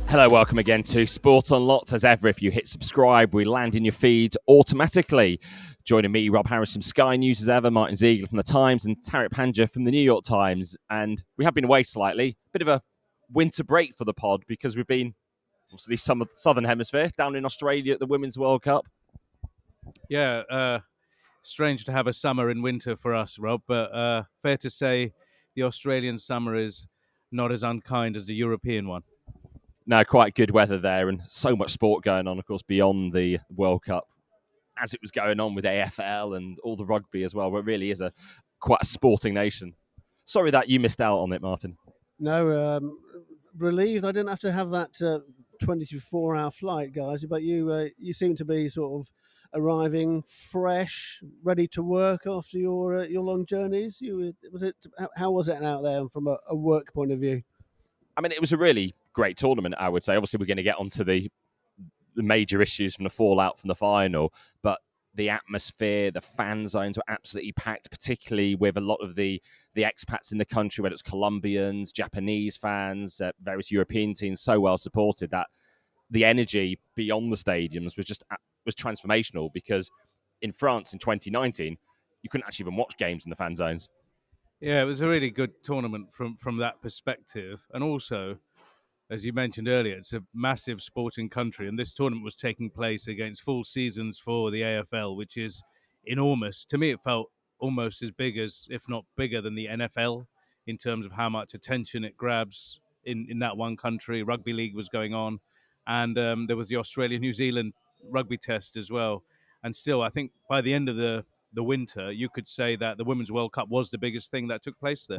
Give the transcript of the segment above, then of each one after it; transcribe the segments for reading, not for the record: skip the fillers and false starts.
Hello, welcome again to Sport Unlocked. As ever, if you hit subscribe, we land in your feed automatically. Joining me, Rob Harris from Sky News as ever, Martyn Ziegler from The Times, and Tariq Panja from The New York Times. And we have been away slightly, bit of a winter break for the pod because we've been, obviously, some of the Southern Hemisphere, down in Australia at the Women's World Cup. Yeah, strange to have a summer in winter for us, Rob, but fair to say the Australian summer is not as unkind as the European one. No, quite good weather there and so much sport going on, of course, beyond the World Cup. As it was going on with AFL and all the rugby as well, where it really is quite a sporting nation. Sorry that you missed out on it, Martyn. No, relieved I didn't have to have that 24-hour flight, guys. But you seem to be sort of arriving fresh, ready to work after your long journeys. How was it out there from a work point of view? I mean, it was a really great tournament, I would say. Obviously, we're going to get onto the major issues from the fallout from the final, but the atmosphere, the fan zones were absolutely packed, particularly with a lot of the expats in the country, whether it's Colombians, Japanese fans, various European teams, so well supported that the energy beyond the stadiums was transformational, because in France in 2019, you couldn't actually even watch games in the fan zones. Yeah, it was a really good tournament from that perspective. And also, as you mentioned earlier, it's a massive sporting country, and this tournament was taking place against full seasons for the AFL, which is enormous. To me, it felt almost as big as, if not bigger than the NFL in terms of how much attention it grabs in that one country. Rugby league was going on, and there was the Australia-New Zealand rugby test as well. And still, I think by the end of the winter, you could say that the Women's World Cup was the biggest thing that took place there.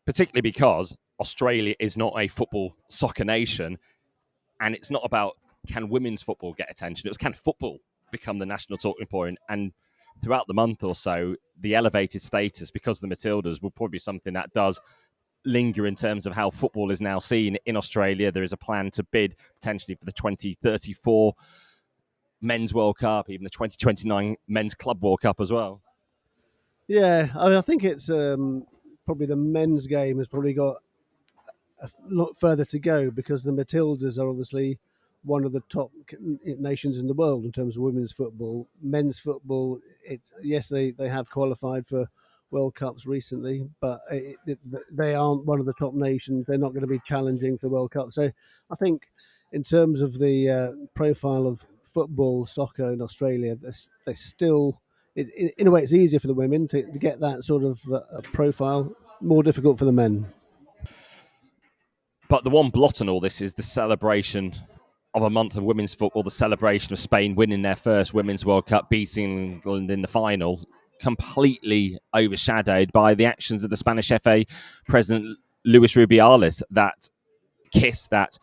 Particularly because Australia is not a football soccer nation, and it's not about can women's football get attention. It was can football become the national talking point. And throughout the month or so, the elevated status because of the Matildas will probably be something that does linger in terms of how football is now seen in Australia. There is a plan to bid potentially for the 2034 Men's World Cup, even the 2029 Men's Club World Cup as well. Yeah, I think it's probably the men's game has probably got a lot further to go, because the Matildas are obviously one of the top nations in the world in terms of women's football. Men's football, yes, they have qualified for World Cups recently, but they aren't one of the top nations. They're not going to be challenging for the World Cup. So I think in terms of the profile of football, soccer in Australia, they still, in a way, it's easier for the women to get that sort of profile, more difficult for the men. But the one blot on all this is the celebration of a month of women's football, the celebration of Spain winning their first Women's World Cup, beating England in the final, completely overshadowed by the actions of the Spanish FA President Luis Rubiales. That kiss that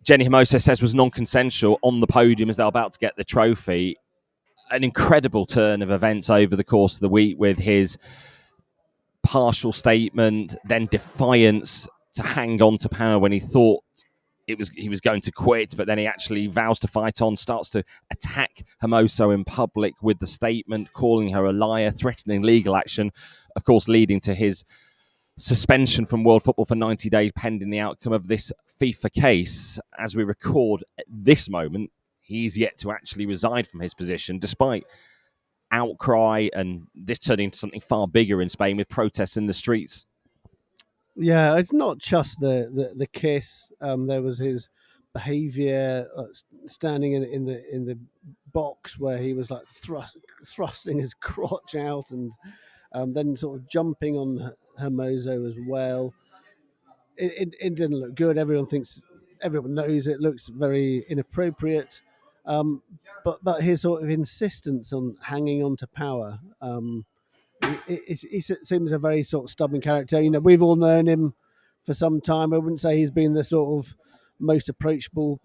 Jenni Hermoso says was non-consensual on the podium as they're about to get the trophy. An incredible turn of events over the course of the week, with his partial statement, then defiance to hang on to power when he thought he was going to quit, but then he actually vows to fight on, starts to attack Hermoso in public with the statement, calling her a liar, threatening legal action, of course leading to his suspension from world football for 90 days pending the outcome of this FIFA case. As we record at this moment, he's yet to actually resign from his position, despite outcry and this turning into something far bigger in Spain with protests in the streets. Yeah, it's not just the kiss. There was his behaviour, standing in the box where he was like thrusting his crotch out, and then sort of jumping on Hermoso as well. It didn't look good. Everyone knows it looks very inappropriate. But his sort of insistence on hanging on to power. He seems a very sort of stubborn character. You know, we've all known him for some time. I wouldn't say he's been the sort of most approachable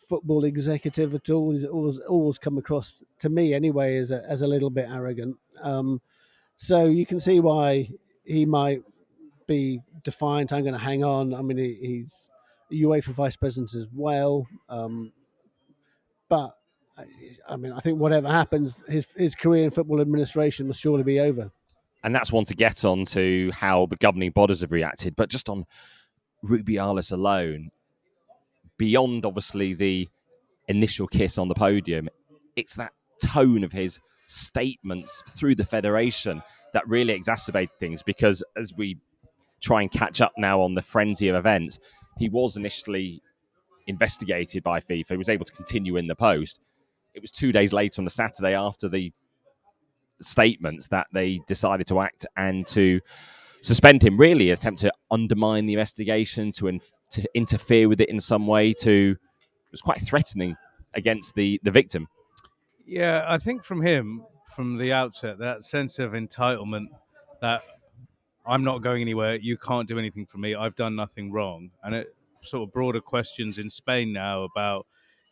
football executive at all. He's always come across, to me anyway, as a little bit arrogant. So you can see why he might be defiant. I'm going to hang on. I mean, he's a UEFA vice president as well. But I mean, I think whatever happens, his career in football administration must surely be over. And that's one to get on to how the governing bodies have reacted. But just on Rubiales alone, beyond obviously the initial kiss on the podium, it's that tone of his statements through the federation that really exacerbate things, because as we try and catch up now on the frenzy of events, he was initially investigated by FIFA. He was able to continue in the post. It was 2 days later on the Saturday after the statements that they decided to act and to suspend him, really attempt to undermine the investigation, to interfere with it in some way. It was quite threatening against the victim. Yeah, I think from him, from the outset, that sense of entitlement that I'm not going anywhere, you can't do anything for me, I've done nothing wrong. And it sort of broader questions in Spain now about,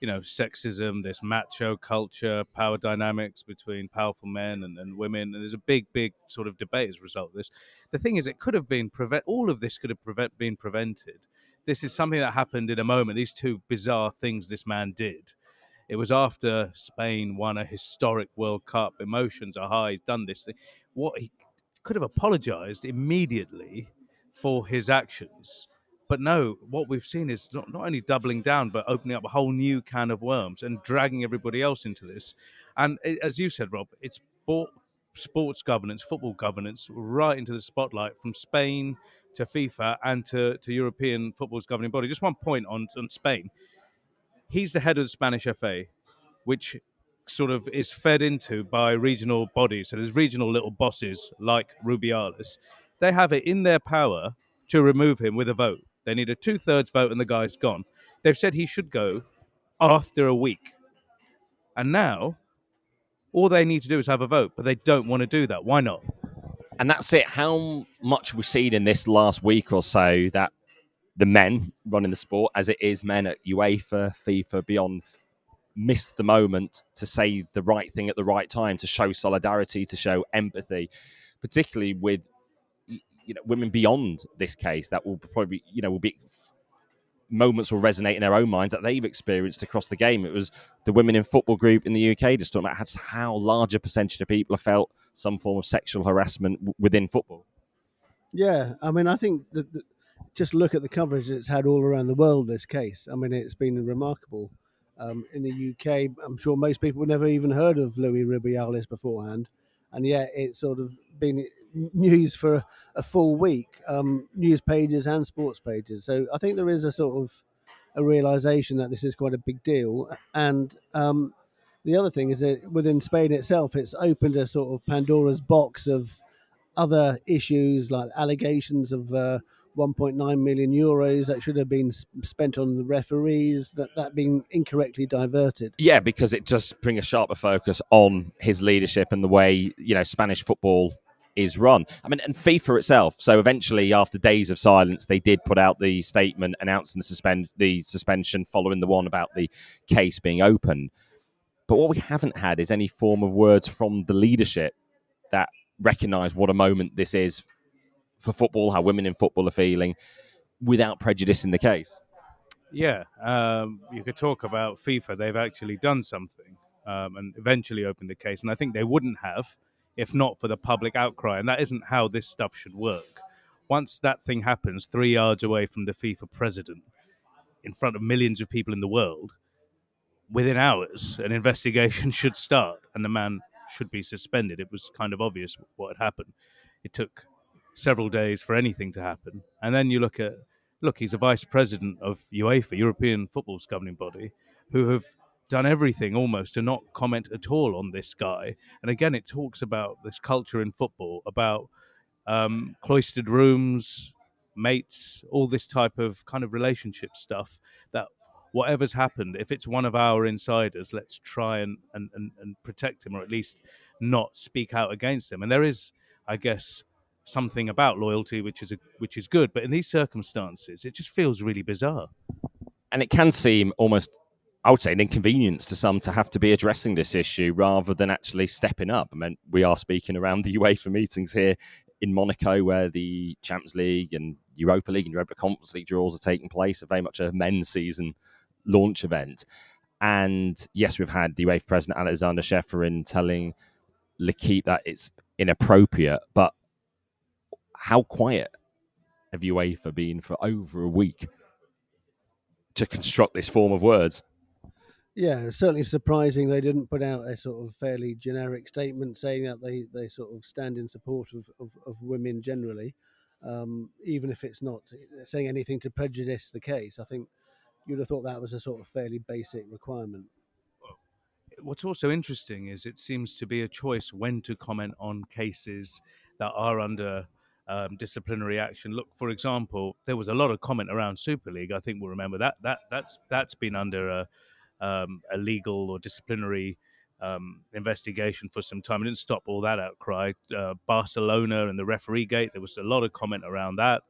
sexism, this macho culture, power dynamics between powerful men and women. And there's a big sort of debate as a result of this. The thing is, it could have been all of this could have been prevented. This is something that happened in a moment. These two bizarre things this man did. It was after Spain won a historic World Cup. Emotions are high. He's done this thing. What he could have apologized immediately for his actions. But no, what we've seen is not only doubling down, but opening up a whole new can of worms and dragging everybody else into this. And as you said, Rob, it's brought sports governance, football governance, right into the spotlight, from Spain to FIFA and to European football's governing body. Just one point on Spain. He's the head of the Spanish FA, which sort of is fed into by regional bodies. So there's regional little bosses like Rubiales. They have it in their power to remove him with a vote. They need a 2/3 vote and the guy's gone. They've said he should go after a week. And now all they need to do is have a vote, but they don't want to do that. Why not? And that's it. How much we've seen in this last week or so that the men running the sport, as it is men at UEFA, FIFA, beyond, missed the moment to say the right thing at the right time, to show solidarity, to show empathy, particularly with women beyond this case. That will probably will be moments will resonate in their own minds that they've experienced across the game. It was the women in football group in the UK just talking about how large a percentage of people have felt some form of sexual harassment within football. Yeah, I mean, I think that just look at the coverage it's had all around the world, this case. I mean, it's been remarkable. In the UK, I'm sure most people never even heard of Luis Rubiales beforehand, and yet it's sort of been news for a full week, news pages and sports pages. So I think there is a sort of a realization that this is quite a big deal. And the other thing is that within Spain itself, it's opened a sort of Pandora's box of other issues, like allegations of 1.9 million euros that should have been spent on the referees, that being incorrectly diverted. Yeah, because it just brings a sharper focus on his leadership and the way Spanish football is run. I mean, and FIFA itself. So eventually, after days of silence, they did put out the statement announcing the suspension following the one about the case being opened. But what we haven't had is any form of words from the leadership that recognise what a moment this is for football, how women in football are feeling, without prejudicing the case. Yeah, you could talk about FIFA. They've actually done something and eventually opened the case. And I think they wouldn't have if not for the public outcry. And that isn't how this stuff should work. Once that thing happens 3 yards away from the FIFA president, in front of millions of people in the world, within hours, an investigation should start and the man should be suspended. It was kind of obvious what had happened. It took several days for anything to happen. And then you look, he's a vice president of UEFA, European football's governing body, who have done everything almost to not comment at all on this guy. And again, it talks about this culture in football, about cloistered rooms, mates, all this type of kind of relationship stuff, that whatever's happened, if it's one of our insiders, let's try and protect him, or at least not speak out against him. And there is, I guess, something about loyalty which is good, but in these circumstances, it just feels really bizarre. And it can seem almost, I would say, an inconvenience to some to have to be addressing this issue rather than actually stepping up. I mean, we are speaking around the UEFA meetings here in Monaco, where the Champions League and Europa League and Europa Conference League draws are taking place, are very much a men's season launch event. And yes, we've had the UEFA president Alexander Shefferin telling L'Equipe that it's inappropriate, but how quiet have UEFA been for over a week? to construct this form of words. Yeah, certainly surprising they didn't put out a sort of fairly generic statement saying that they sort of stand in support of women generally, even if it's not saying anything to prejudice the case. I think you'd have thought that was a sort of fairly basic requirement. What's also interesting is it seems to be a choice when to comment on cases that are under disciplinary action. Look, for example, there was a lot of comment around Super League. I think we'll remember that's been under a legal or disciplinary investigation for some time. It didn't stop all that outcry. Barcelona and the referee gate, there was a lot of comment around that.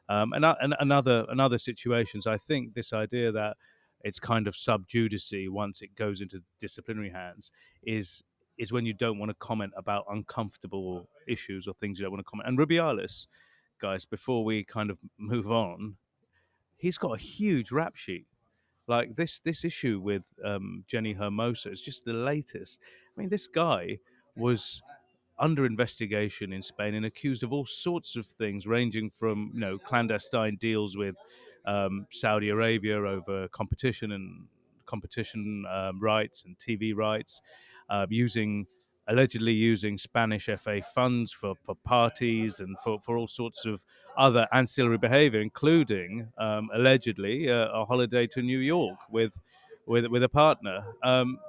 And other situations. I think this idea that it's kind of sub judice once it goes into disciplinary hands is when you don't want to comment about uncomfortable issues or things you don't want to comment. And Rubiales, guys, before we kind of move on, he's got a huge rap sheet. Like this issue with Jenni Hermoso is just the latest. I mean, this guy was under investigation in Spain and accused of all sorts of things, ranging from clandestine deals with Saudi Arabia over competition rights and TV rights, allegedly using Spanish FA funds for parties and for all sorts of other ancillary behaviour, including allegedly a holiday to New York with a partner.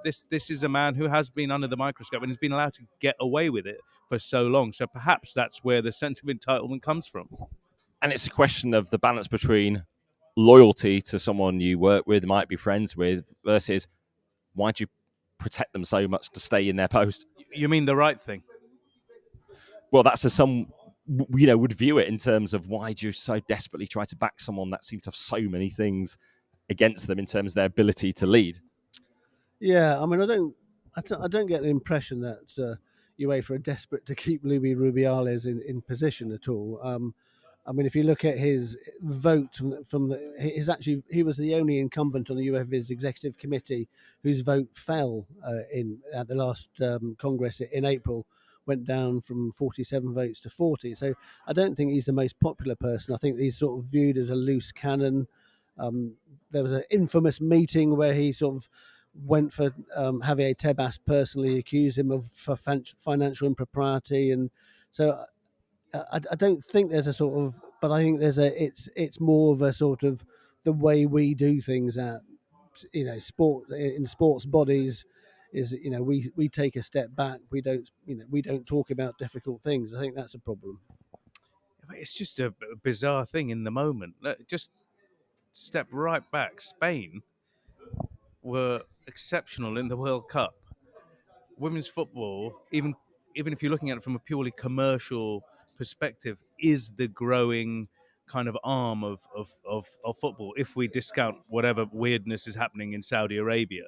This is a man who has been under the microscope and has been allowed to get away with it for so long. So perhaps that's where the sense of entitlement comes from. And it's a question of the balance between loyalty to someone you work with, might be friends with, versus why do you protect them so much to stay in their post? You mean the right thing? Well, that's as some would view it in terms of why do you so desperately try to back someone that seems to have so many things against them in terms of their ability to lead. Yeah, I mean, I don't get the impression that UEFA are desperate to keep Luis Rubiales in position at all. I mean, if you look at his vote he was the only incumbent on the UEFA's executive committee whose vote fell at the last Congress in April, went down from 47 votes to 40. So I don't think he's the most popular person. I think he's sort of viewed as a loose cannon. There was an infamous meeting where he sort of went for Javier Tebas personally, accused him of financial impropriety, and so I don't think there's a sort of, but I think it's more of a sort of the way we do things at sports bodies is we take a step back. We don't talk about difficult things. I think that's a problem. It's just a bizarre thing in the moment. Just step right back. Spain were exceptional in the World Cup. Women's football, even if you're looking at it from a purely commercial perspective, is the growing kind of arm of football. If we discount whatever weirdness is happening in Saudi Arabia,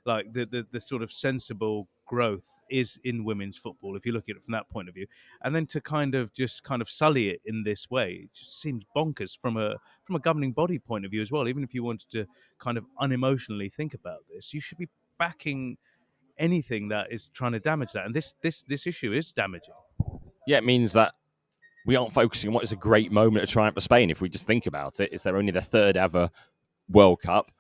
like the sort of sensible growth is in women's football, if you look at it from that point of view. And then to kind of sully it in this way, it just seems bonkers from a governing body point of view as well. Even if you wanted to kind of unemotionally think about this, you should be backing anything that is trying to damage that, and this issue is damaging. Yeah, it means that we aren't focusing on what is a great moment of triumph for Spain. If we just think about it, it's their only their third ever World Cup.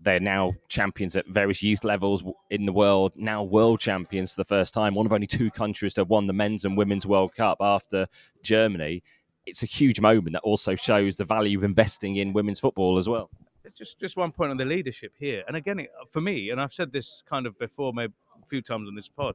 They're now champions at various youth levels in the world, now world champions for the first time. One of only two countries to have won the men's and women's World Cup after Germany. It's a huge moment that also shows the value of investing in women's football as well. Just one point on the leadership here. And again, for me, and I've said this kind of before, maybe a few times on this pod,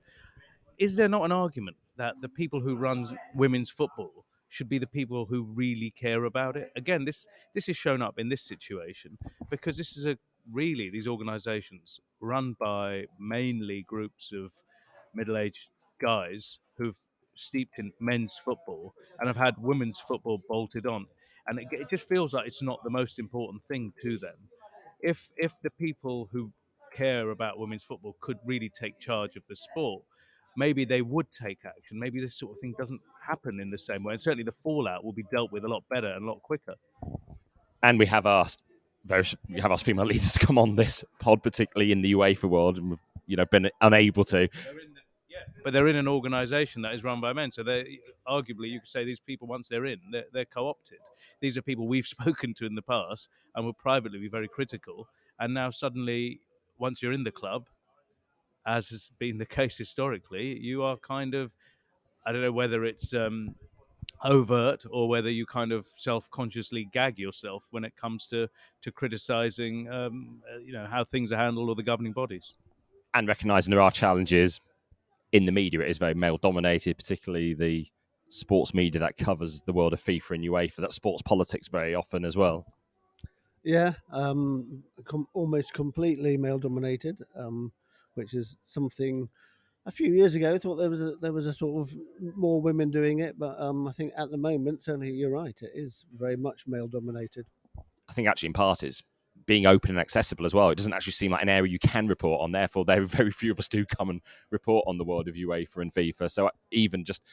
is there not an argument that the people who run women's football should be the people who really care about it? Again, this is shown up in this situation because this is these organisations run by mainly groups of middle-aged guys who've steeped in men's football and have had women's football bolted on. And it just feels like it's not the most important thing to them. If the people who care about women's football could really take charge of the sport, maybe they would take action. Maybe this sort of thing doesn't happen in the same way. And certainly the fallout will be dealt with a lot better and a lot quicker. And we have asked female leaders to come on this pod, particularly in the UEFA world, and we've been unable to. but they're in an organisation that is run by men. So they arguably, you could say these people, once they're in, they're co-opted. These are people we've spoken to in the past and will privately be very critical. And now suddenly, once you're in the club, as has been the case historically, you are kind of, I don't know whether it's overt or whether you kind of self-consciously gag yourself when it comes to criticising, how things are handled or the governing bodies. And recognising there are challenges in the media. It is very male-dominated, particularly the sports media that covers the world of FIFA and UEFA. That's sports politics very often as well. Yeah, almost completely male dominated, which is something. A few years ago, I thought there was a sort of more women doing it, but I think at the moment, certainly you're right, it is very much male dominated. I think actually in part it's being open and accessible as well. It doesn't actually seem like an area you can report on. Therefore, there are very few of us do come and report on the world of UEFA and FIFA. So even just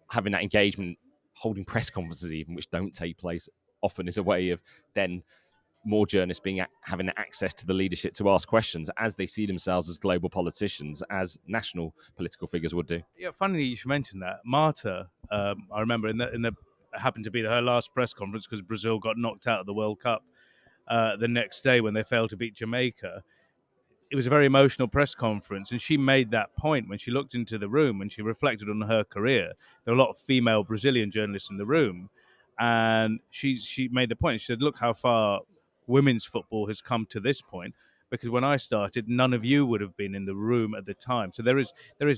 having that engagement, holding press conferences even, which don't take place often, is a way of then more journalists having access to the leadership to ask questions as they see themselves as global politicians, as national political figures would do. Yeah, funny you should mention that. Marta, I remember in the happened to be her last press conference because Brazil got knocked out of the World Cup the next day when they failed to beat Jamaica. It was a very emotional press conference, and she made that point when she looked into the room and she reflected on her career. There were a lot of female Brazilian journalists in the room, and she made the point. She said, "Look how far women's football has come to this point. Because when I started, none of you would have been in the room at the time. So there is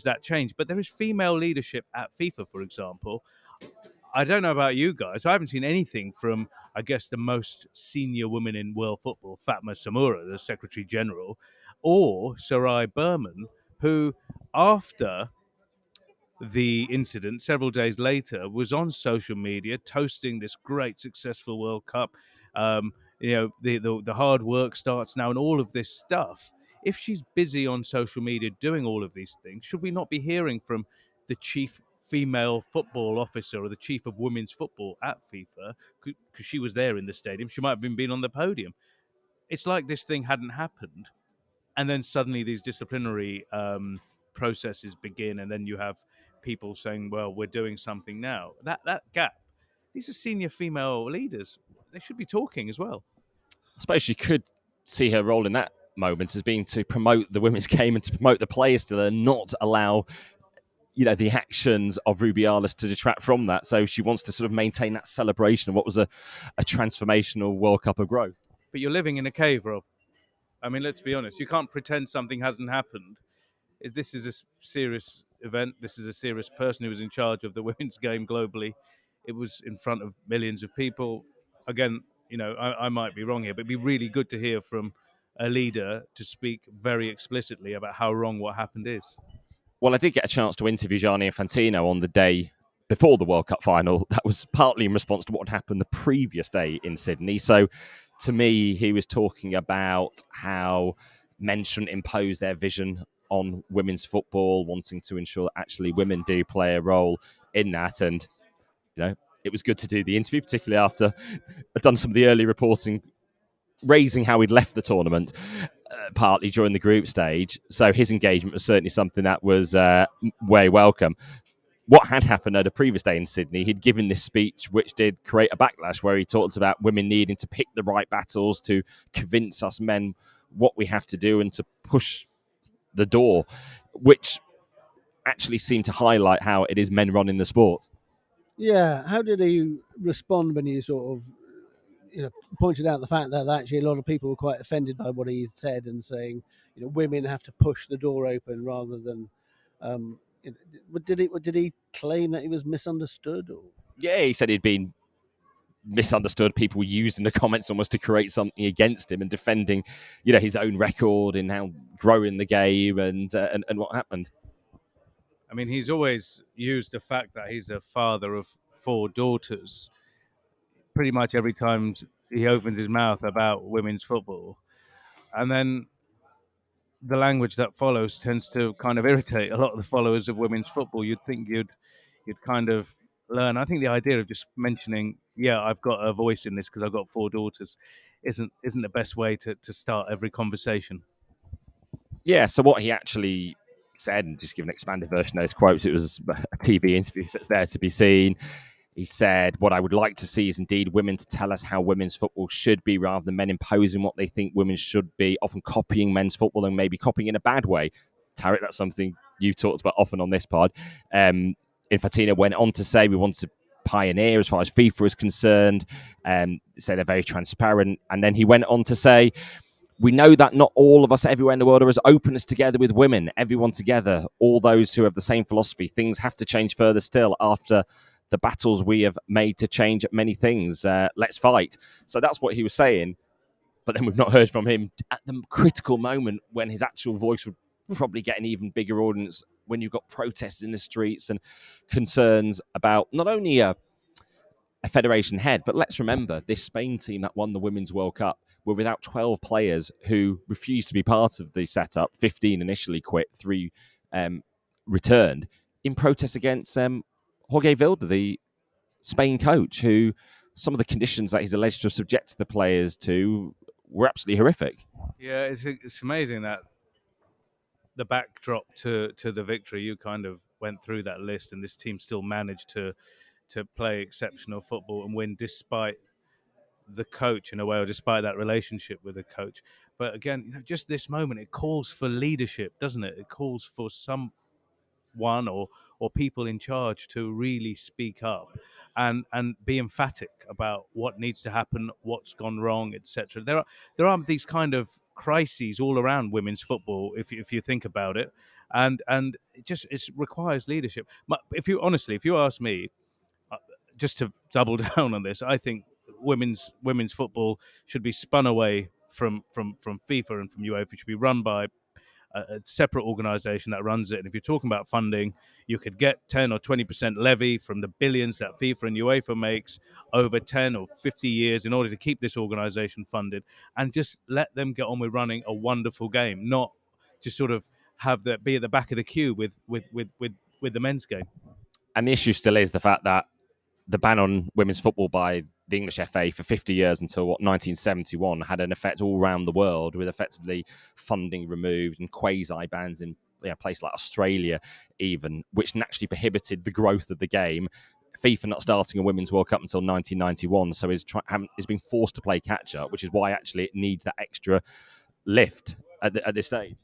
that change, but there is female leadership at FIFA, for example. I don't know about you guys. I haven't seen anything from, I guess, the most senior woman in world football, Fatma Samura, the Secretary General, or Sarai Berman, who, after the incident, several days later, was on social media toasting this great, successful World Cup. The hard work starts now, and all of this stuff. If she's busy on social media doing all of these things, should we not be hearing from the chief female football officer or the chief of women's football at FIFA? Because she was there in the stadium. She might have been on the podium. It's like this thing hadn't happened. And then suddenly these disciplinary processes begin, and then you have people saying, well, we're doing something now. That gap, these are senior female leaders. They should be talking as well. I suppose you could see her role in that moment as being to promote the women's game and to promote the players to not allow the actions of Rubiales to detract from that. So she wants to sort of maintain that celebration of what was a transformational World Cup of growth. But you're living in a cave, Rob. I mean, let's be honest. You can't pretend something hasn't happened. This is a serious event. This is a serious person who was in charge of the women's game globally. It was in front of millions of people. Again, I might be wrong here, but it'd be really good to hear from a leader to speak very explicitly about how wrong what happened is. Well, I did get a chance to interview Gianni Infantino on the day before the World Cup final. That was partly in response to what happened the previous day in Sydney. So to me, he was talking about how men shouldn't impose their vision on women's football, wanting to ensure that actually women do play a role in that. And, it was good to do the interview, particularly after I'd done some of the early reporting, raising how he'd left the tournament, partly during the group stage. So his engagement was certainly something that was way welcome. What had happened at the previous day in Sydney, he'd given this speech which did create a backlash, where he talked about women needing to pick the right battles to convince us men what we have to do and to push the door, which actually seemed to highlight how it is men running the sport. Yeah, how did he respond when you sort of pointed out the fact that actually a lot of people were quite offended by what he said and saying, women have to push the door open rather than. Did he claim that he was misunderstood? Or? Yeah, he said he'd been misunderstood. People were using the comments almost to create something against him and defending, his own record and how growing the game and what happened. I mean, he's always used the fact that he's a father of 4 daughters. Pretty much every time he opens his mouth about women's football, and then the language that follows tends to kind of irritate a lot of the followers of women's football. You'd think you'd kind of learn. I think the idea of just mentioning, I've got a voice in this because I've got 4 daughters, isn't the best way to start every conversation. Yeah. So what he actually said, and just give an expanded version of those quotes, it was a TV interview, so it's there to be seen. He said, what I would like to see is indeed women to tell us how women's football should be rather than men imposing what they think women should be, often copying men's football and maybe copying in a bad way. Tariq, that's something you've talked about often on this pod. Infantino went on to say we want to pioneer as far as FIFA is concerned, say they're very transparent. And then he went on to say, we know that not all of us everywhere in the world are as open as together with women, everyone together, all those who have the same philosophy. Things have to change further still after the battles we have made to change many things. Let's fight. So that's what he was saying. But then we've not heard from him at the critical moment when his actual voice would probably get an even bigger audience, when you've got protests in the streets and concerns about not only a federation head, but let's remember this Spain team that won the Women's World Cup were without 12 players who refused to be part of the setup. 15 initially quit, 3 returned in protest against Jorge Vilda, the Spain coach, who some of the conditions that he's alleged to have subjected the players to were absolutely horrific. Yeah, it's amazing that the backdrop to the victory, you kind of went through that list, and this team still managed to play exceptional football and win despite the coach in a way, or despite that relationship with the coach. But again, just this moment, it calls for leadership, doesn't it? It calls for someone or people in charge to really speak up and be emphatic about what needs to happen, what's gone wrong, etc. There are these kind of crises all around women's football, if you think about it, and it requires leadership. If you ask me, just to double down on this, I think women's football should be spun away from FIFA and from UEFA. It should be run by a separate organisation that runs it. And if you're talking about funding, you could get 10 or 20% levy from the billions that FIFA and UEFA makes over 10 or 50 years in order to keep this organisation funded, and just let them get on with running a wonderful game, not just sort of have that be at the back of the queue with the men's game. And the issue still is the fact that the ban on women's football by the English FA for 50 years until 1971 had an effect all around the world, with effectively funding removed and quasi bans in places like Australia even, which naturally prohibited the growth of the game. FIFA not starting a Women's World Cup until 1991, so is being forced to play catch up, which is why actually it needs that extra lift at this stage.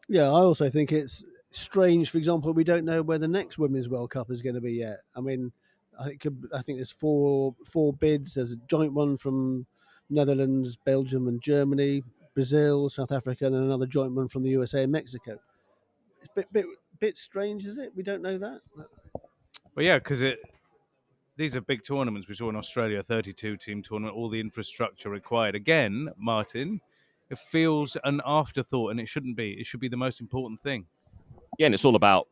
Yeah, I also think it's strange. For example, we don't know where the next Women's World Cup is going to be yet. I mean, I think there's four bids. There's a joint one from Netherlands, Belgium, and Germany, Brazil, South Africa, and then another joint one from the USA and Mexico. It's a bit strange, isn't it? We don't know that. Well, yeah, because these are big tournaments. We saw in Australia, a 32-team tournament, all the infrastructure required. Again, Martyn, it feels an afterthought, and it shouldn't be. It should be the most important thing. Yeah, and it's all about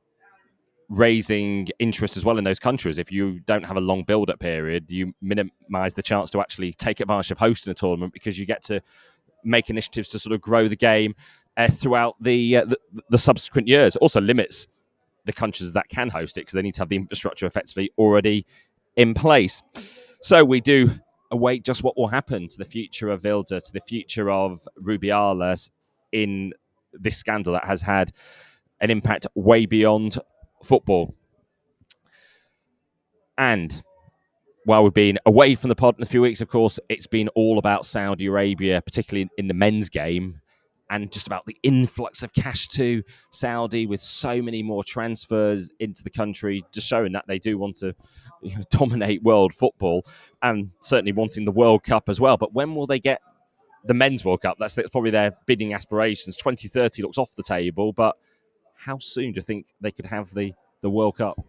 raising interest as well in those countries. If you don't have a long build-up period, you minimise the chance to actually take advantage of hosting a tournament, because you get to make initiatives to sort of grow the game throughout the subsequent years. It also limits the countries that can host it, because they need to have the infrastructure effectively already in place. So we do await just what will happen to the future of Vilda, to the future of Rubiales in this scandal that has had an impact way beyond football. And while we've been away from the pod in a few weeks, of course, it's been all about Saudi Arabia, particularly in the men's game, and just about the influx of cash to Saudi, with so many more transfers into the country, just showing that they do want to dominate world football, and certainly wanting the World Cup as well. But when will they get the men's World Cup? That's probably their bidding aspirations. 2030 looks off the table, but how soon do you think they could have the World Cup?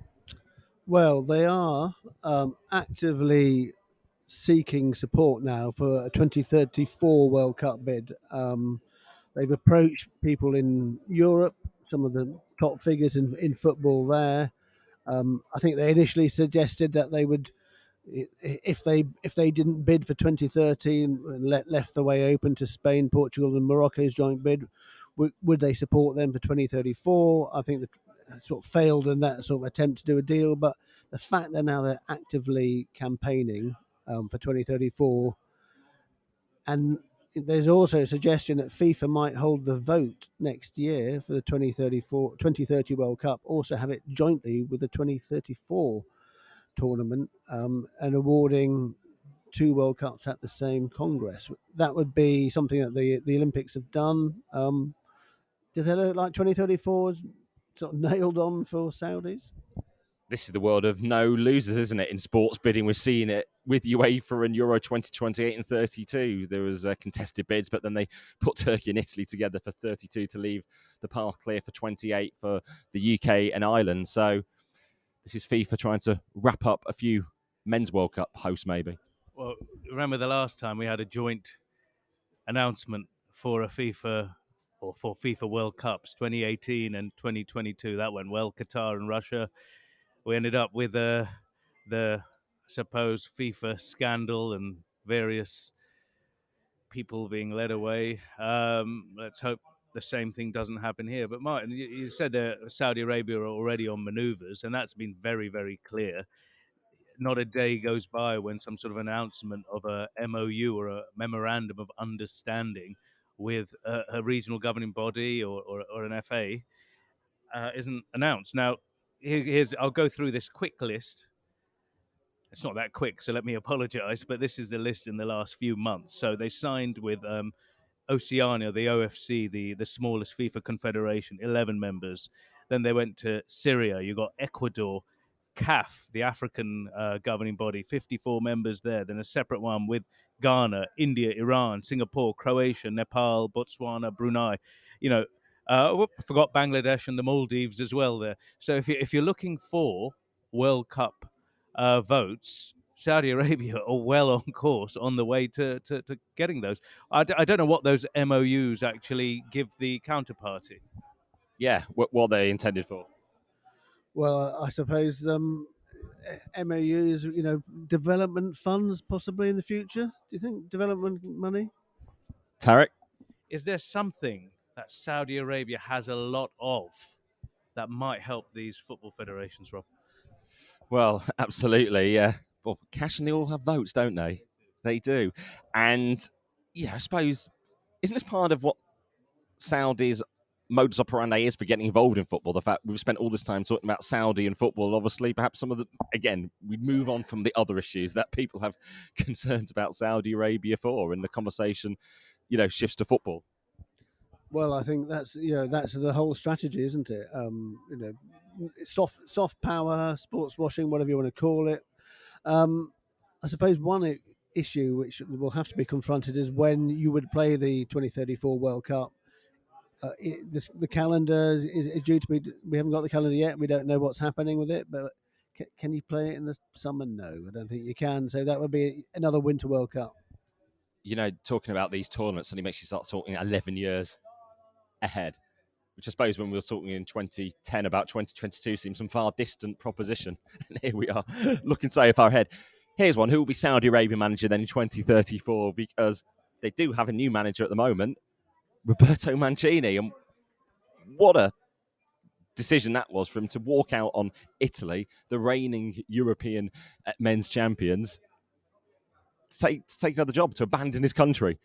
Well, they are actively seeking support now for a 2034 World Cup bid. They've approached people in Europe, some of the top figures in football there. I think they initially suggested that they would, if they didn't bid for 2030 and left the way open to Spain, Portugal, and Morocco's joint bid, would they support them for 2034? I think they sort of failed in that sort of attempt to do a deal, but the fact that now they're actively campaigning for 2034, and there's also a suggestion that FIFA might hold the vote next year for the 2030 World Cup, also have it jointly with the 2034 tournament, and awarding 2 World Cups at the same Congress. That would be something that the Olympics have done. Does it look like 2034 is sort of nailed on for Saudis? This is the world of no losers, isn't it? In sports bidding, we're seeing it with UEFA and Euro 2028 and 32. There was contested bids, but then they put Turkey and Italy together for 32 to leave the path clear for 28 for the UK and Ireland. So this is FIFA trying to wrap up a few men's World Cup hosts, maybe. Well, remember the last time we had a joint announcement for a FIFA or for FIFA World Cups 2018 and 2022. That went well, Qatar and Russia. We ended up with the supposed FIFA scandal and various people being led away. Let's hope the same thing doesn't happen here. But Martyn, you said that Saudi Arabia are already on manoeuvres, and that's been very, very clear. Not a day goes by when some sort of announcement of a MOU or a memorandum of understanding with a regional governing body or an FA isn't announced. Now, I'll go through this quick list. It's not that quick, so let me apologize, but this is the list in the last few months. So they signed with Oceania, the OFC, the smallest FIFA confederation, 11 members. Then they went to Syria. You got Ecuador, CAF, the African governing body, 54 members there. Then a separate one with Ghana, India, Iran, Singapore, Croatia, Nepal, Botswana, Brunei. I forgot Bangladesh and the Maldives as well there. So if you're looking for World Cup votes, Saudi Arabia are well on course on the way to getting those. I don't know what those MOUs actually give the counterparty. Yeah, what they intended for. Well, I suppose MOUs, development funds possibly in the future. Do you think development money? Tariq? Is there something that Saudi Arabia has a lot of that might help these football federations, Rob? Well, absolutely, yeah. Well, cash and they all have votes, don't they? They do. And, yeah, I suppose, isn't this part of what Saudi's modus operandi is for getting involved in football? The fact we've spent all this time talking about Saudi and football, obviously, perhaps some of the, again, we move on from the other issues that people have concerns about Saudi Arabia for, and the conversation, shifts to football. Well, I think that's the whole strategy, isn't it? Soft power, sports washing, whatever you want to call it. I suppose one issue which will have to be confronted is when you would play the 2034 World Cup. The calendar is due to be. We haven't got the calendar yet. We don't know what's happening with it. But can you play it in the summer? No, I don't think you can. So that would be another Winter World Cup. Talking about these tournaments suddenly makes you start talking 11 years ahead, which I suppose when we were talking in 2010 about 2022 seems some far distant proposition. And here we are looking so far ahead. Here's one. Who will be Saudi Arabia manager then in 2034? Because they do have a new manager at the moment, Roberto Mancini. And what a decision that was for him to walk out on Italy, the reigning European men's champions, to take another job, to abandon his country.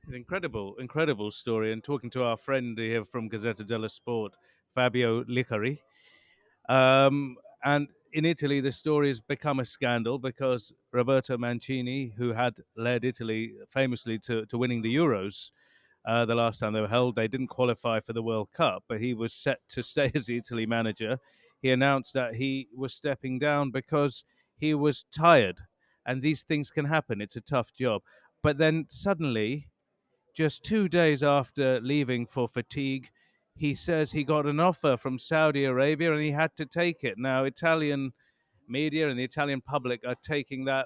Incredible story. And talking to our friend here from Gazzetta dello Sport, Fabio Licari, and in Italy, the story has become a scandal because Roberto Mancini, who had led Italy famously to winning the Euros the last time they were held, they didn't qualify for the World Cup, but he was set to stay as the Italy manager. He announced that he was stepping down because he was tired. And these things can happen. It's a tough job. But then suddenly, just 2 days after leaving for fatigue, he says he got an offer from Saudi Arabia and he had to take it. Now, Italian media and the Italian public are taking that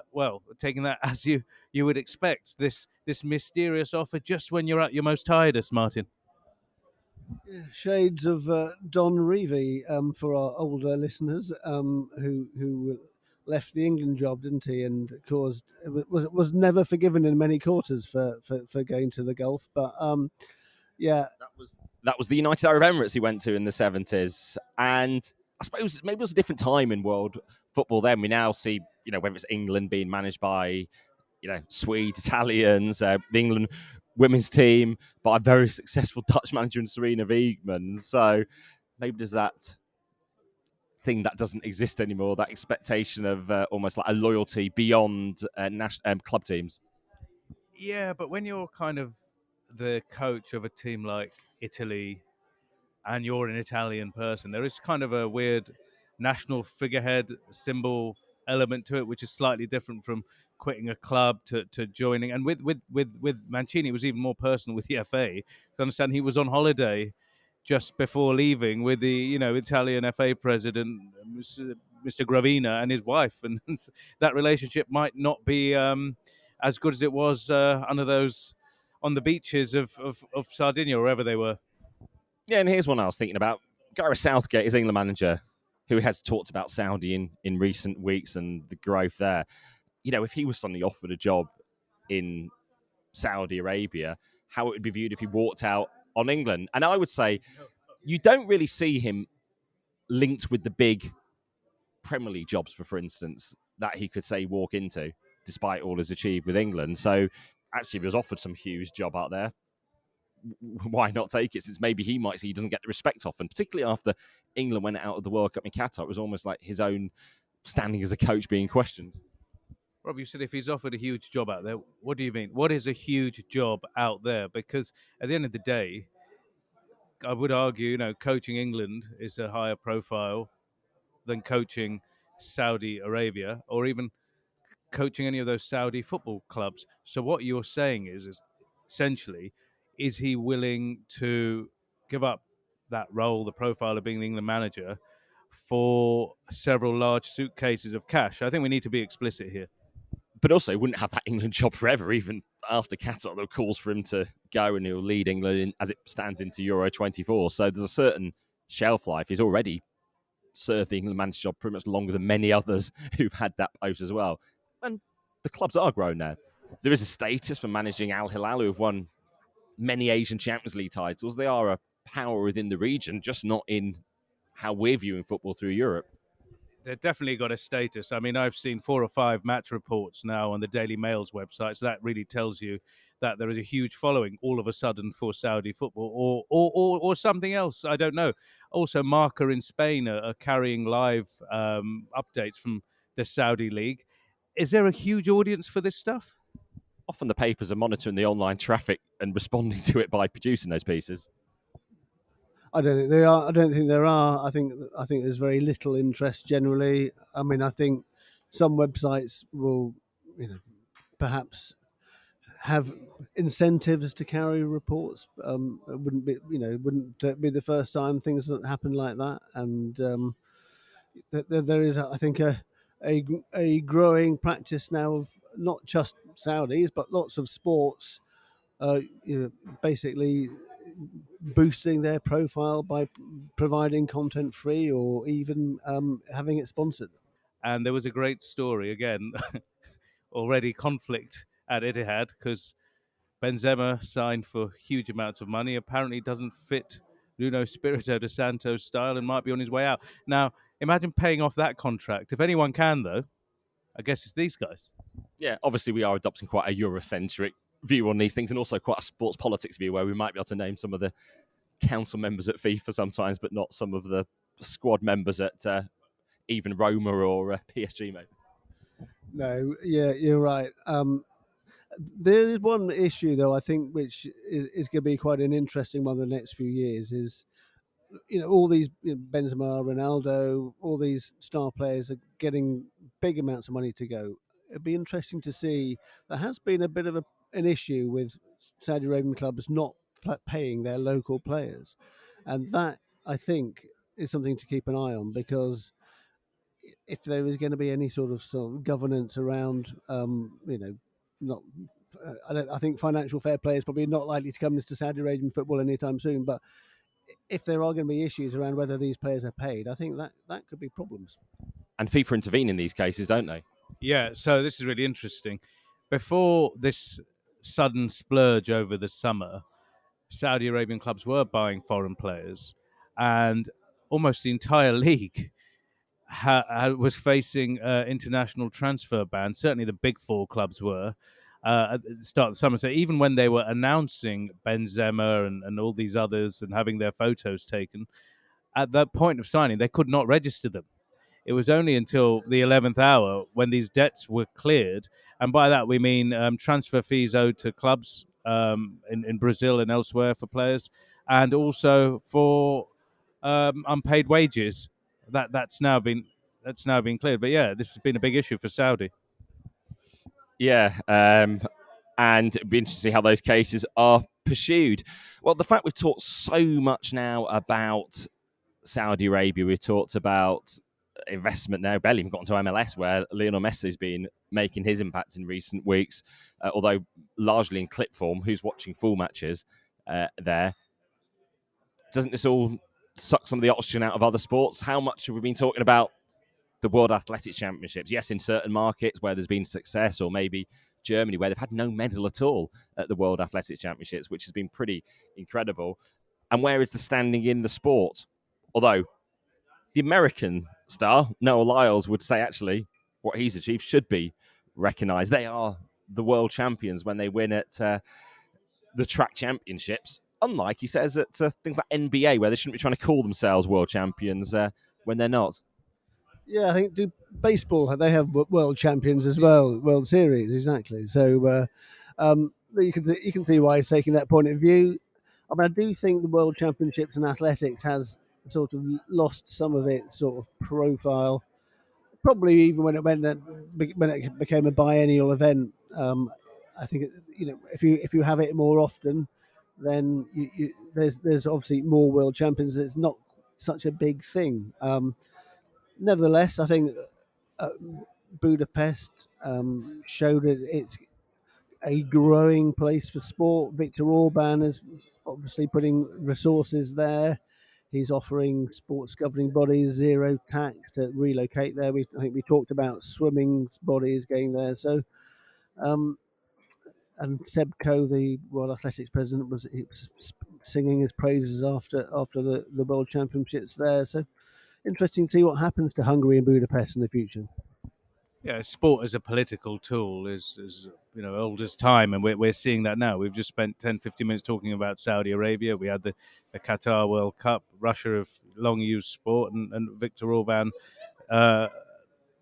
as you would expect, this mysterious offer just when you're at your most tiredest, Martyn. Shades of Don Revie for our older listeners who left the England job, didn't he? And was never forgiven in many quarters for going to the Gulf. But yeah, that was the United Arab Emirates he went to in the 70s, and I suppose maybe it was a different time in world football then. We now see, whether it's England being managed by Swedes, Italians, the England women's team, by a very successful Dutch manager in Serena Wiegman. So maybe there's that thing that doesn't exist anymore, that expectation of almost like a loyalty beyond club teams. Yeah, but when you're kind of the coach of a team like Italy and you're an Italian person, there is kind of a weird national figurehead symbol element to it, which is slightly different from quitting a club to joining. And with Mancini, it was even more personal with the FA. I understand he was on holiday just before leaving with the Italian FA president, Mr. Gravina, and his wife, and that relationship might not be as good as it was under those on the beaches of Sardinia or wherever they were. Yeah, and here's one I was thinking about. Gareth Southgate is England manager, who has talked about Saudi in recent weeks and the growth there. If he was suddenly offered a job in Saudi Arabia, how it would be viewed if he walked out on England. And I would say you don't really see him linked with the big Premier League jobs, for instance, that he could say walk into, despite all he's achieved with England. So actually, if he was offered some huge job out there, why not take it? Since maybe he might see he doesn't get the respect often, particularly after England went out of the World Cup in Qatar. It was almost like his own standing as a coach being questioned. Rob, you said if he's offered a huge job out there, what do you mean? What is a huge job out there? Because at the end of the day, I would argue, coaching England is a higher profile than coaching Saudi Arabia or even coaching any of those Saudi football clubs. So what you're saying is essentially, is he willing to give up that role, the profile of being the England manager, for several large suitcases of cash? I think we need to be explicit here. But also, he wouldn't have that England job forever, even after Qatar. There are calls for him to go, and he'll lead England as it stands into Euro 24. So there's a certain shelf life. He's already served the England manager job pretty much longer than many others who've had that post as well. And the clubs are grown now. There is a status for managing Al Hilal, who have won many Asian Champions League titles. They are a power within the region, just not in how we're viewing football through Europe. They've definitely got a status. I mean, I've seen 4 or 5 match reports now on the Daily Mail's website, so that really tells you that there is a huge following all of a sudden for Saudi football, or something else. I don't know. Also, Marca in Spain are carrying live updates from the Saudi league. Is there a huge audience for this stuff? Often the papers are monitoring the online traffic and responding to it by producing those pieces. I don't think there are. I don't think there are. I think there's very little interest generally. I mean, I think some websites will, perhaps have incentives to carry reports. It wouldn't be, wouldn't be the first time things that happen like that. And there is, I think, a growing practice now of not just Saudis but lots of sports, basically boosting their profile by providing content free or even having it sponsored. And there was a great story, again, already conflict at Etihad, because Benzema signed for huge amounts of money. Apparently doesn't fit Nuno Espirito de Santo's style and might be on his way out. Now, imagine paying off that contract. If anyone can, though, I guess it's these guys. Yeah, obviously we are adopting quite a Eurocentric view on these things, and also quite a sports politics view where we might be able to name some of the council members at FIFA sometimes, but not some of the squad members at even Roma or PSG, maybe. No, yeah, you're right. There is one issue, though, I think, which is going to be quite an interesting one the next few years. Is all these Benzema, Ronaldo, all these star players are getting big amounts of money to go. It'd be interesting to see. There has been a bit of an issue with Saudi Arabian clubs not paying their local players, and that, I think, is something to keep an eye on, because if there is going to be any sort of governance around, not. I think financial fair play is probably not likely to come into Saudi Arabian football anytime soon. But if there are going to be issues around whether these players are paid, I think that could be problems. And FIFA intervene in these cases, don't they? Yeah, so this is really interesting. Before this sudden splurge over the summer, Saudi Arabian clubs were buying foreign players, and almost the entire league was facing international transfer ban. Certainly, the big four clubs were at the start of the summer. So even when they were announcing Benzema and all these others and having their photos taken, at that point of signing, they could not register them. It was only until the 11th hour when these debts were cleared, and by that we mean transfer fees owed to clubs in Brazil and elsewhere for players, and also for unpaid wages. That's now been cleared. But yeah, this has been a big issue for Saudi. Yeah, and it'd be interesting to see how those cases are pursued. Well, the fact we've talked so much now about Saudi Arabia, we've talked about investment now, barely even gotten to MLS, where Lionel Messi's been making his impact in recent weeks, although largely in clip form. Who's watching full matches there? Doesn't this all suck some of the oxygen out of other sports? How much have we been talking about the World Athletics Championships? Yes, in certain markets where there's been success, or maybe Germany, where they've had no medal at all at the World Athletics Championships, which has been pretty incredible. And where is the standing in the sport? Although the American star, Noah Lyles, would say actually what he's achieved should be recognised. They are the world champions when they win at the track championships. Unlike, he says, at things like NBA, where they shouldn't be trying to call themselves world champions when they're not. Yeah, I think baseball, they have world champions as well, World Series, exactly. So you can see why he's taking that point of view. I mean, I do think the World Championships in athletics has sort of lost some of its sort of profile. Probably even when it became a biennial event. I think if you have it more often, then there's obviously more world champions. It's not such a big thing. Nevertheless, I think Budapest showed it's a growing place for sport. Viktor Orban is obviously putting resources there. He's offering sports governing bodies zero tax to relocate there. I think we talked about swimming bodies going there. So, and Seb Coe, the World Athletics president, was singing his praises after the World Championships there. So, interesting to see what happens to Hungary and Budapest in the future. Yeah, sport as a political tool is old as time, and we're seeing that now. We've just spent 10-15 minutes talking about Saudi Arabia. We had the Qatar World Cup. Russia have long used sport, and Viktor Orban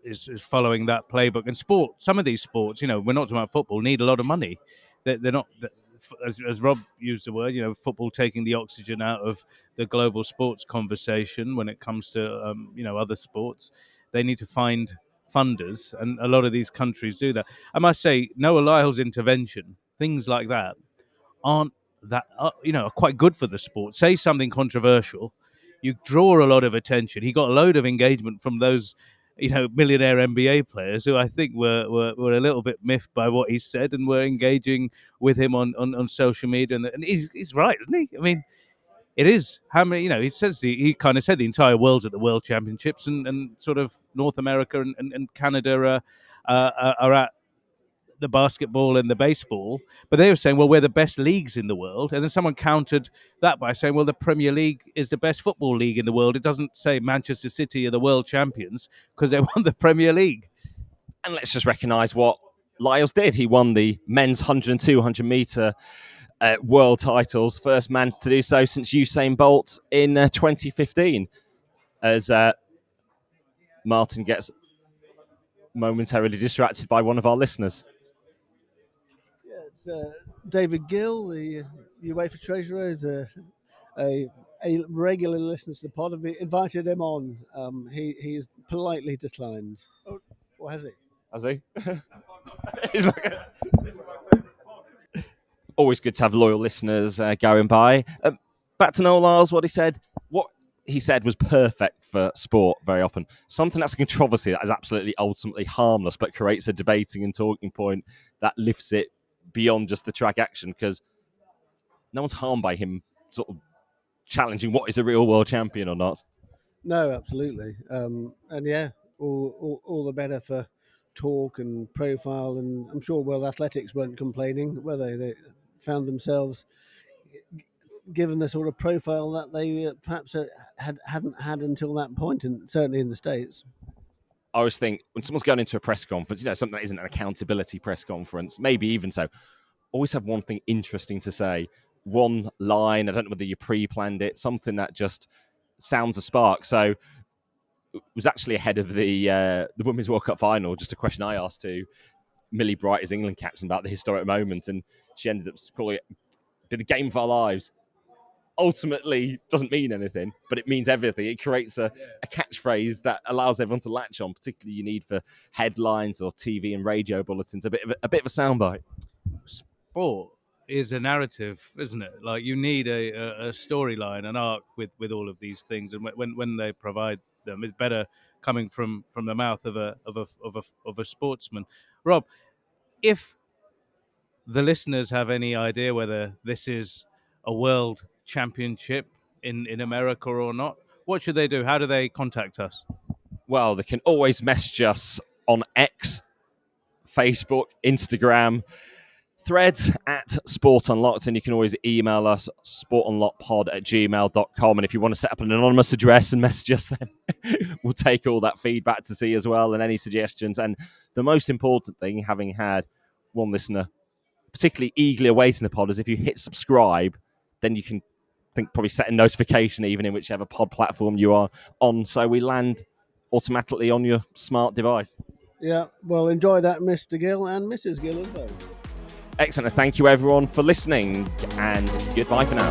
is following that playbook. And sport, some of these sports, we're not talking about football, need a lot of money. They're not, as Rob used the word, football taking the oxygen out of the global sports conversation when it comes to other sports. They need to find funders, and a lot of these countries do that. I must say, Noah Lyles' intervention, things like that, aren't that are quite good for the sport. Say something controversial, you draw a lot of attention. He got a load of engagement from those millionaire NBA players who I think were a little bit miffed by what he said and were engaging with him on social media. And he's right, isn't he? I mean, it is how many he kind of said the entire world's at the World Championships, and sort of North America and Canada are at the basketball and the baseball, but they were saying, well, we're the best leagues in the world. And then someone countered that by saying, well, the Premier League is the best football league in the world. It doesn't say Manchester City are the world champions because they won the Premier League. And let's just recognise what Lyles did. He won the men's 100 and 200 metre world titles, first man to do so since Usain Bolt in 2015, as Martyn gets momentarily distracted by one of our listeners. Yeah, it's David Gill, the UEFA treasurer, is a regular listener to the pod. I've invited him on. He's politely declined. Oh, or has he? Has he? Always good to have loyal listeners going by. Back to Noah Lyles, what he said. What he said was perfect for sport very often. Something that's a controversy that is absolutely ultimately harmless but creates a debating and talking point that lifts it beyond just the track action, because no one's harmed by him sort of challenging what is a real world champion or not. No, absolutely. And yeah, all the better for talk and profile. And I'm sure World Athletics weren't complaining, were they? They found themselves given the sort of profile that they perhaps hadn't had until that point, and certainly in the States. I always think when someone's going into a press conference, something that isn't an accountability press conference, maybe even so, always have one thing interesting to say, one line. I don't know whether you pre-planned it, something that just sounds a spark. So it was actually ahead of the Women's World Cup final, just a question I asked to Millie Bright as England captain about the historic moment, and she ended up calling it the game of our lives. Ultimately doesn't mean anything, but it means everything. It creates a catchphrase that allows everyone to latch on, particularly you need for headlines or TV and radio bulletins, a bit of a soundbite. Sport is a narrative, isn't it? Like, you need a storyline, an arc with all of these things, and when they provide them, it's better coming from the mouth of a sportsman. Rob, if the listeners have any idea whether this is a world championship in America or not, what should they do? How do they contact us? Well, they can always message us on X, Facebook, Instagram, Threads at Sport Unlocked, and you can always email us sportunlockedpod@gmail.com. And if you want to set up an anonymous address and message us, then we'll take all that feedback to see as well, and any suggestions. And the most important thing, having had one listener particularly eagerly awaiting the pod, is if you hit subscribe, then you can probably set a notification even in whichever pod platform you are on, so we land automatically on your smart device. Yeah, well, enjoy that, Mr. Gill and Mrs. Gill as well. Excellent. Thank you, everyone, for listening, and goodbye for now.